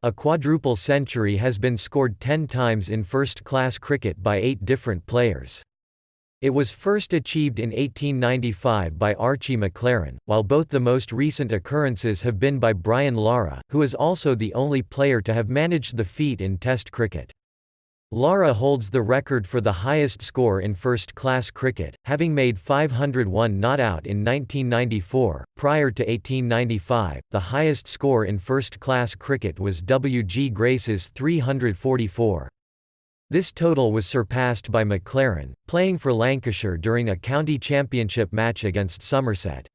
A quadruple century has been scored 10 times in first-class cricket by 8 different players. It was first achieved in 1895 by Archie MacLaren, while both the most recent occurrences have been by Brian Lara, who is also the only player to have managed the feat in Test cricket. Lara holds the record for the highest score in first-class cricket, having made 501 not out in 1994. Prior to 1895, the highest score in first-class cricket was W. G. Grace's 344. This total was surpassed by MacLaren, playing for Lancashire during a county championship match against Somerset.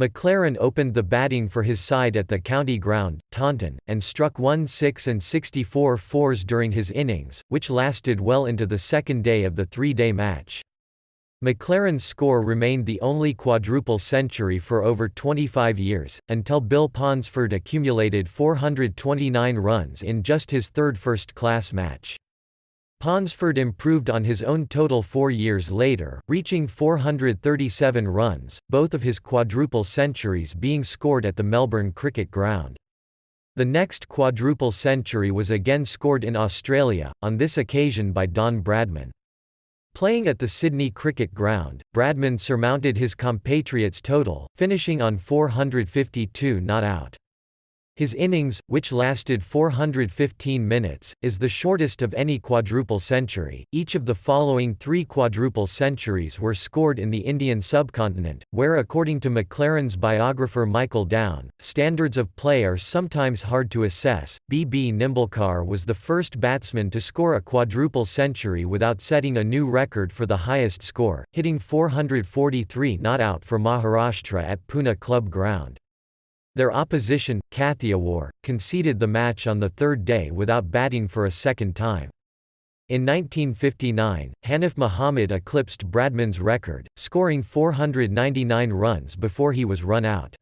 MacLaren opened the batting for his side at the county ground, Taunton, and struck 1 6 and 64 fours during his innings, which lasted well into the second day of the 3-day match. MacLaren's score remained the only quadruple century for over 25 years, until Bill Ponsford accumulated 429 runs in just his third first-class match. Ponsford improved on his own total 4 years later, reaching 437 runs, both of his quadruple centuries being scored at the Melbourne Cricket Ground. The next quadruple century was again scored in Australia, on this occasion by Don Bradman. Playing at the Sydney Cricket Ground, Bradman surmounted his compatriot's total, finishing on 452 not out. His innings, which lasted 415 minutes, is the shortest of any quadruple century. Each of the following 3 quadruple centuries were scored in the Indian subcontinent, where, according to MacLaren's biographer Michael Down, standards of play are sometimes hard to assess. B.B. Nimbalkar was the first batsman to score a quadruple century without setting a new record for the highest score, hitting 443 not out for Maharashtra at Pune Club Ground. Their opposition, Kathiawar, conceded the match on the third day without batting for a second time. In 1959, Hanif Mohammad eclipsed Bradman's record, scoring 499 runs before he was run out.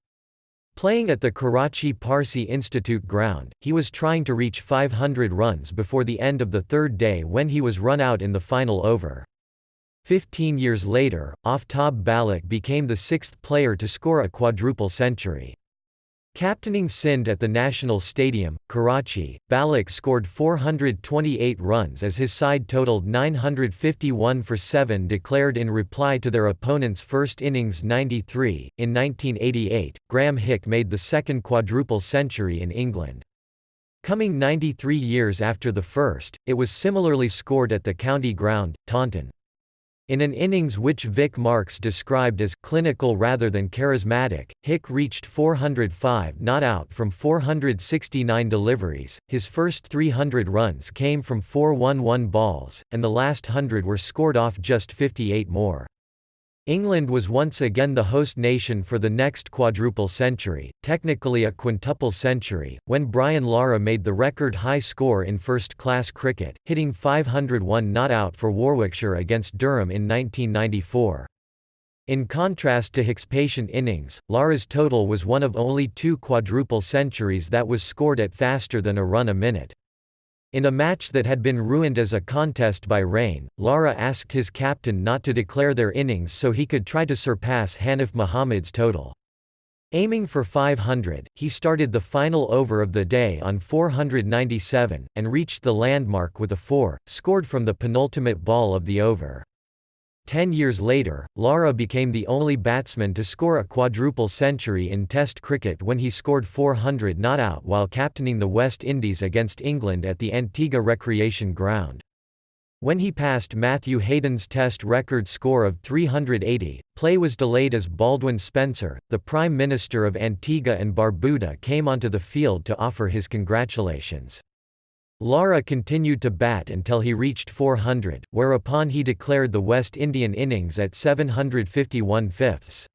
Playing at the Karachi Parsi Institute Ground, he was trying to reach 500 runs before the end of the third day when he was run out in the final over. 15 years later, Aftab Baloch became the 6th player to score a quadruple century. Captaining Sindh at the National Stadium, Karachi, Baloch scored 428 runs as his side totaled 951 for 7 declared in reply to their opponent's first innings 93. In 1988, Graeme Hick made the second quadruple century in England. Coming 93 years after the first, it was similarly scored at the county ground, Taunton. In an innings which Vic Marks described as clinical rather than charismatic, Hick reached 405 not out from 469 deliveries. His first 300 runs came from 4-1-1 balls, and the last 100 were scored off just 58 more. England was once again the host nation for the next quadruple century, technically a quintuple century, when Brian Lara made the record high score in first-class cricket, hitting 501 not out for Warwickshire against Durham in 1994. In contrast to Hick's patient innings, Lara's total was one of only 2 quadruple centuries that was scored at faster than a run a minute. In a match that had been ruined as a contest by rain, Lara asked his captain not to declare their innings so he could try to surpass Hanif Mohammad's total. Aiming for 500, he started the final over of the day on 497, and reached the landmark with a 4, scored from the penultimate ball of the over. 10 years later, Lara became the only batsman to score a quadruple century in Test cricket when he scored 400 not out while captaining the West Indies against England at the Antigua Recreation Ground. When he passed Matthew Hayden's Test record score of 380, play was delayed as Baldwin Spencer, the Prime Minister of Antigua and Barbuda, came onto the field to offer his congratulations. Lara continued to bat until he reached 400, whereupon he declared the West Indian innings at 751 fifths.